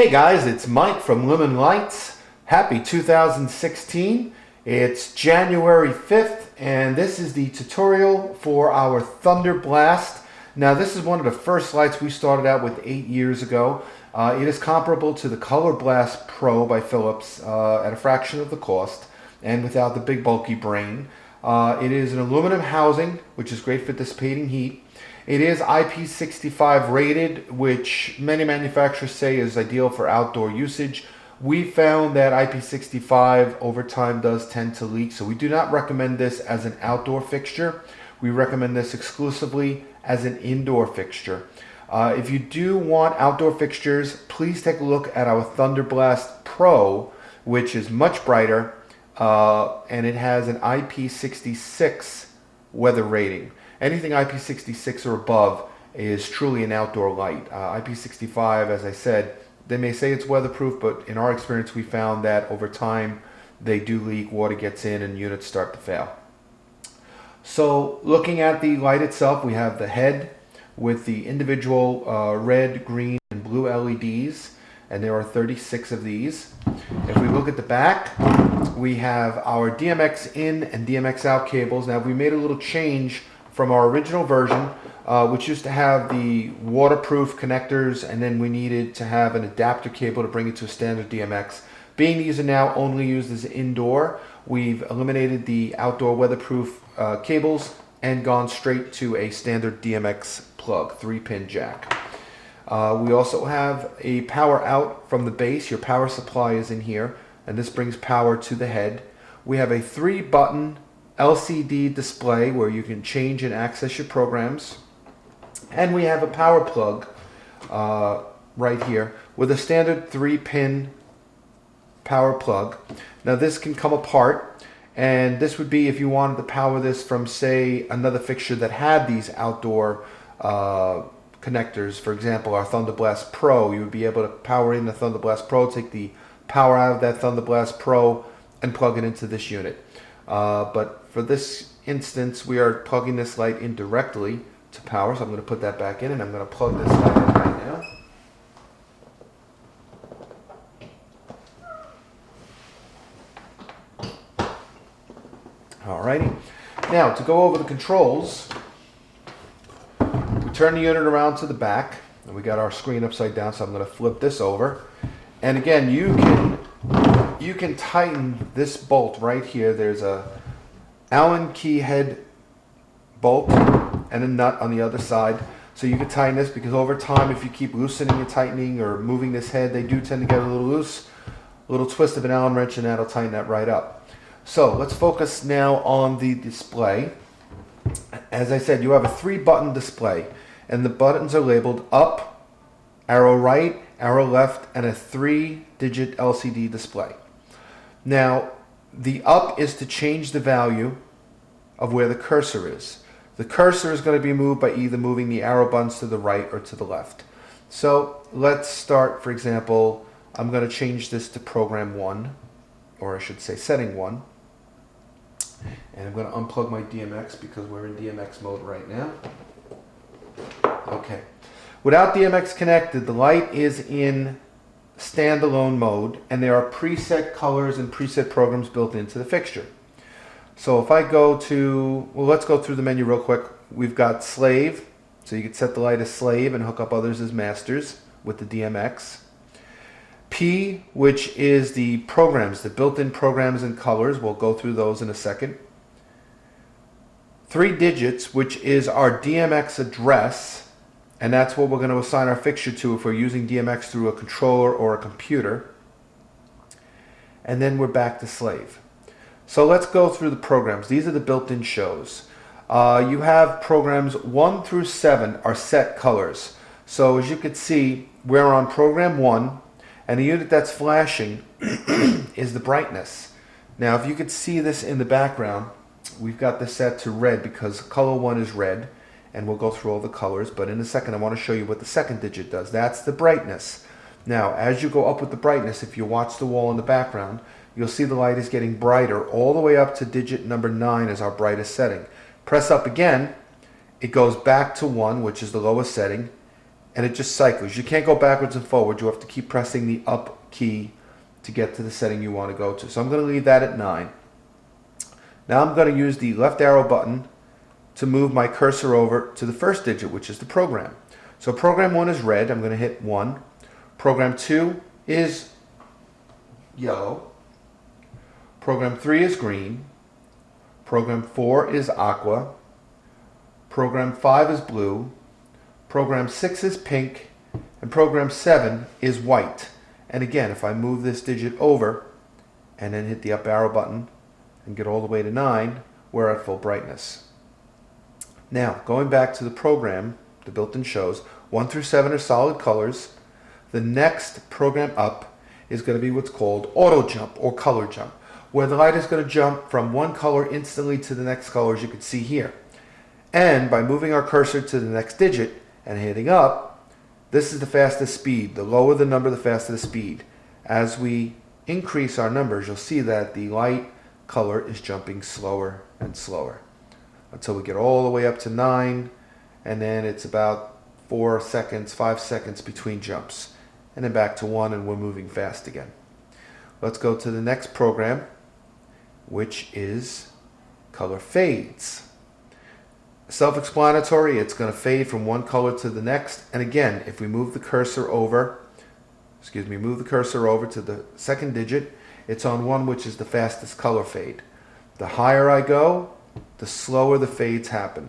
Hey guys, it's Mike from Lumin Lights. Happy 2016. It's January 5th and this is the tutorial for our Thunder Blast. Now this is one of the first lights we started out with 8 years ago. It is comparable to the Color Blast Pro by Phillips at a fraction of the cost and without the big bulky brain. It is an aluminum housing which is great for dissipating heat. It is IP65 rated, which many manufacturers say is ideal for outdoor usage. We found that IP65 over time does tend to leak, so we do not recommend this as an outdoor fixture. We recommend this exclusively as an indoor fixture. If you do want outdoor fixtures, please take a look at our Thunder Blast Pro, which is much brighter, and it has an IP66 weather rating. Anything IP66 or above is truly an outdoor light. IP65, as I said, they may say it's weatherproof, but in our experience we found that over time they do leak, water gets in, and units start to fail. So looking at the light itself, we have the head with the individual red, green, and blue LEDs, and there are 36 of these. If we look at the back, we have our DMX in and DMX out cables. Now we made a little change from our original version, which used to have the waterproof connectors, and then we needed to have an adapter cable to bring it to a standard DMX. Being these are now only used as indoor, we've eliminated the outdoor weatherproof cables and gone straight to a standard DMX plug, 3-pin jack. We also have a power out from the base. Your power supply is in here, and this brings power to the head. We have a 3-button LCD display where you can change and access your programs, and we have a power plug right here with a standard 3-pin power plug. Now this can come apart, and this would be if you wanted to power this from, say, another fixture that had these outdoor connectors. For example, our Thunder Blast Pro, you would be able to power in the Thunder Blast Pro, take the power out of that Thunder Blast Pro and plug it into this unit. But for this instance, we are plugging this light in directly to power, so I'm going to put that back in, and I'm going to plug this light in right now. Alrighty. Now, to go over the controls, we turn the unit around to the back, and we got our screen upside down, so I'm going to flip this over. And again, you can tighten this bolt right here. There's a Allen key head bolt and a nut on the other side, so you can tighten this, because over time if you keep loosening and tightening or moving this head, they do tend to get a little loose. A little twist of an Allen wrench and that'll tighten that right up. So let's focus now on the display. As I said, you have a 3-button display, and the buttons are labeled up, arrow right, arrow left, and a 3-digit LCD display. Now the up is to change the value of where the cursor is. The cursor is going to be moved by either moving the arrow buttons to the right or to the left. So let's start, for example, I'm going to change this to program 1, or I should say setting 1. And I'm going to unplug my DMX because we're in DMX mode right now. Okay. Without DMX connected, the light is in standalone mode, and there are preset colors and preset programs built into the fixture. So if I go to, well, let's go through the menu real quick. We've got slave, so you can set the light as slave and hook up others as masters with the DMX. P, which is the programs, the built-in programs and colors. We'll go through those in a second. 3 digits, which is our DMX address, and that's what we're going to assign our fixture to if we're using DMX through a controller or a computer. And then we're back to slave. So let's go through the programs. These are the built-in shows. You have programs 1 through 7 are set colors. So as you can see, we're on program 1, and the unit that's flashing is the brightness. Now if you could see this in the background, we've got this set to red because color 1 is red. And we'll go through all the colors, but in a second I want to show you what the second digit does. That's the brightness. Now as you go up with the brightness, if you watch the wall in the background, you'll see the light is getting brighter all the way up to digit number 9 as our brightest setting. Press up again, it goes back to 1, which is the lowest setting, and it just cycles. You can't go backwards and forward. You have to keep pressing the up key to get to the setting you want to go to. So I'm going to leave that at 9. Now I'm going to use the left arrow button to move my cursor over to the first digit, which is the program. So program 1 is red. I'm going to hit 1. Program 2 is yellow. Program 3 is green. Program 4 is aqua. Program 5 is blue. Program 6 is pink. And program 7 is white. And again, if I move this digit over and then hit the up arrow button and get all the way to 9, we're at full brightness. Now, going back to the program, the built-in shows, 1 through 7 are solid colors. The next program up is going to be what's called auto jump or color jump, where the light is going to jump from one color instantly to the next color, as you can see here. And by moving our cursor to the next digit and hitting up, this is the fastest speed. The lower the number, the faster the speed. As we increase our numbers, you'll see that the light color is jumping slower and slower until we get all the way up to 9, and then it's about 4 seconds, 5 seconds between jumps, and then back to 1, and we're moving fast again. Let's go to the next program, which is color fades. Self-explanatory, it's going to fade from one color to the next, and again, if we move the cursor over, move the cursor over to the second digit, it's on 1, which is the fastest color fade. The higher I go, the slower the fades happen.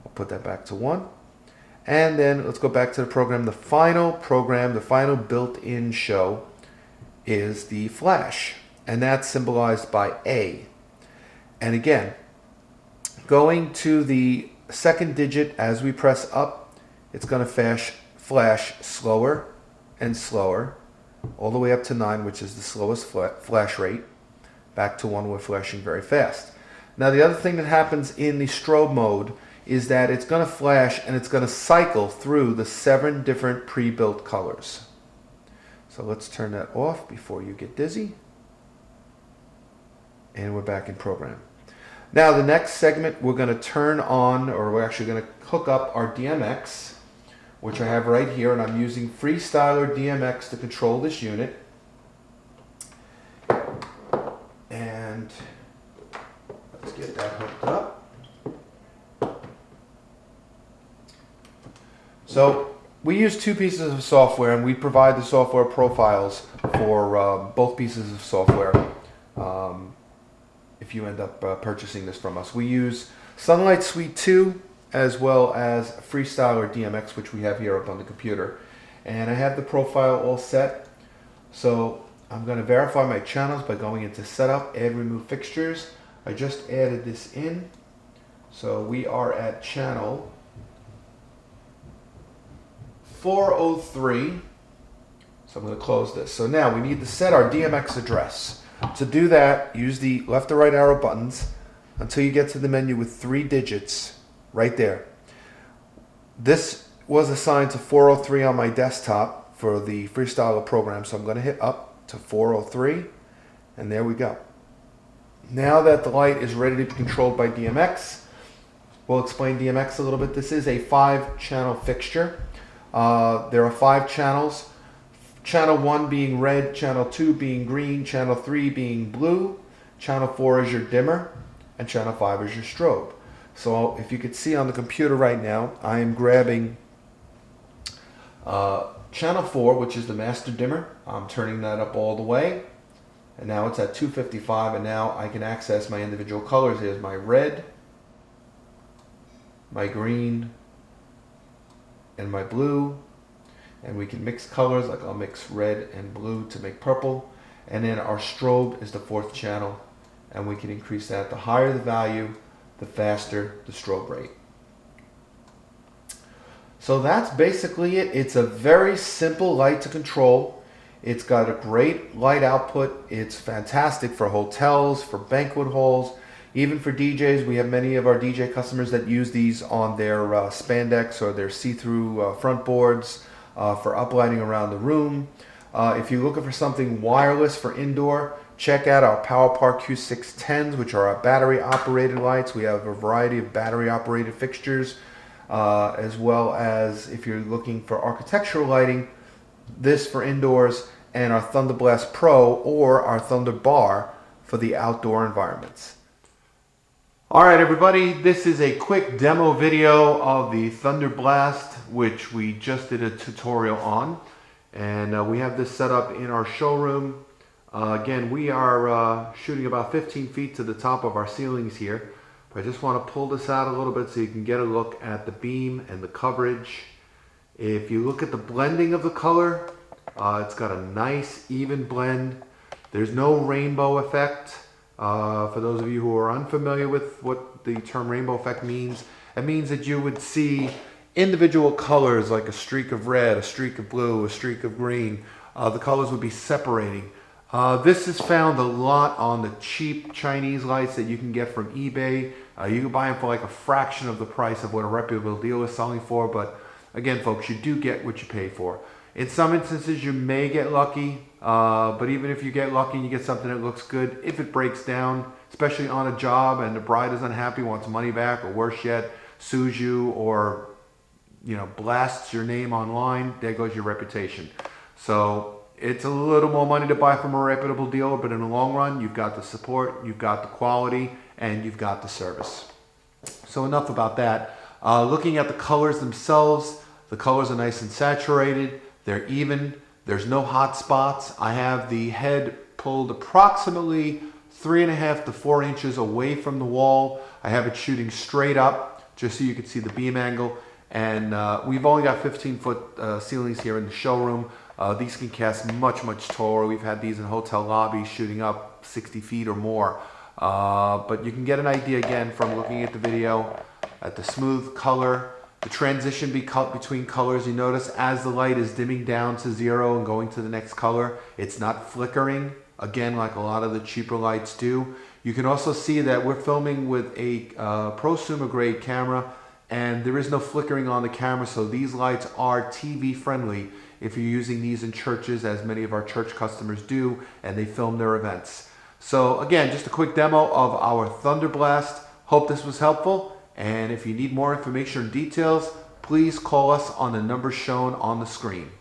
I'll put that back to 1. And then let's go back to the program. The final built-in show is the flash. And that's symbolized by A. And again, going to the second digit as we press up, it's going to flash slower and slower, all the way up to 9, which is the slowest flash rate. Back to 1, we're flashing very fast. Now the other thing that happens in the strobe mode is that it's going to flash and it's going to cycle through the 7 different pre-built colors. So let's turn that off before you get dizzy. And we're back in program. Now the next segment we're going to turn on, or we're actually going to hook up our DMX, which I have right here, and I'm using Freestyler DMX to control this unit. And let's get that hooked up. So we use 2 pieces of software, and we provide the software profiles for both pieces of software if you end up purchasing this from us. We use Sunlight Suite 2 as well as Freestyler DMX, which we have here up on the computer. And I have the profile all set. So I'm going to verify my channels by going into Setup, Add Remove Fixtures. I just added this in. So we are at channel 403. So I'm going to close this. So now we need to set our DMX address. To do that, use the left or right arrow buttons until you get to the menu with 3 digits right there. This was assigned to 403 on my desktop for the Freestyler program, so I'm going to hit up to 403, and there we go. Now that the light is ready to be controlled by DMX, we'll explain DMX a little bit. This is a 5-channel fixture. There are 5 channels. Channel 1 being red, channel 2 being green, channel 3 being blue, channel 4 is your dimmer, and channel 5 is your strobe. So if you could see on the computer right now, I am grabbing channel 4, which is the master dimmer. I'm turning that up all the way, and now it's at 255, and now I can access my individual colors. Here's my red, my green, and my blue. And we can mix colors, like I'll mix red and blue to make purple. And then our strobe is the 4th channel, and we can increase that. The higher the value, the faster the strobe rate. So that's basically it. It's a very simple light to control. It's got a great light output. It's fantastic for hotels, for banquet halls, even for DJs. We have many of our DJ customers that use these on their spandex or their see-through front boards. For uplighting around the room. If you're looking for something wireless for indoor, check out our PowerPark Q610s, which are our battery operated lights. We have a variety of battery operated fixtures. as well as if you're looking for architectural lighting, this for indoors, and our Thunder Blast Pro or our Thunder Bar for the outdoor environments. All right, everybody, this is a quick demo video of the Thunder Blast, which we just did a tutorial on. And we have this set up in our showroom. Again, we are shooting about 15 feet to the top of our ceilings here. But I just want to pull this out a little bit so you can get a look at the beam and the coverage. If you look at the blending of the color, it's got a nice even blend. There's no rainbow effect. For those of you who are unfamiliar with what the term rainbow effect means, it means that you would see individual colors like a streak of red, a streak of blue, a streak of green. The colors would be separating. This is found a lot on the cheap Chinese lights that you can get from eBay. You can buy them for like a fraction of the price of what a reputable dealer is selling for, but again, folks, you do get what you pay for. In some instances, you may get lucky, but even if you get lucky and you get something that looks good, if it breaks down, especially on a job and the bride is unhappy, wants money back, or worse yet, sues you or blasts your name online, there goes your reputation. So it's a little more money to buy from a reputable dealer, but in the long run, you've got the support, you've got the quality, and you've got the service. So enough about that. Looking at the colors themselves, the colors are nice and saturated. They're even. There's no hot spots. I have the head pulled approximately 3.5 to 4 inches away from the wall. I have it shooting straight up just so you can see the beam angle. And we've only got 15-foot ceilings here in the showroom. These can cast much, much taller. We've had these in hotel lobbies shooting up 60 feet or more. But you can get an idea again from looking at the video at the smooth color. The transition between colors, you notice as the light is dimming down to 0 and going to the next color, it's not flickering, again, like a lot of the cheaper lights do. You can also see that we're filming with a prosumer grade camera, and there is no flickering on the camera, so these lights are TV friendly if you're using these in churches, as many of our church customers do, and they film their events. So again, just a quick demo of our Thunder Blast. Hope this was helpful. And if you need more information or details, please call us on the number shown on the screen.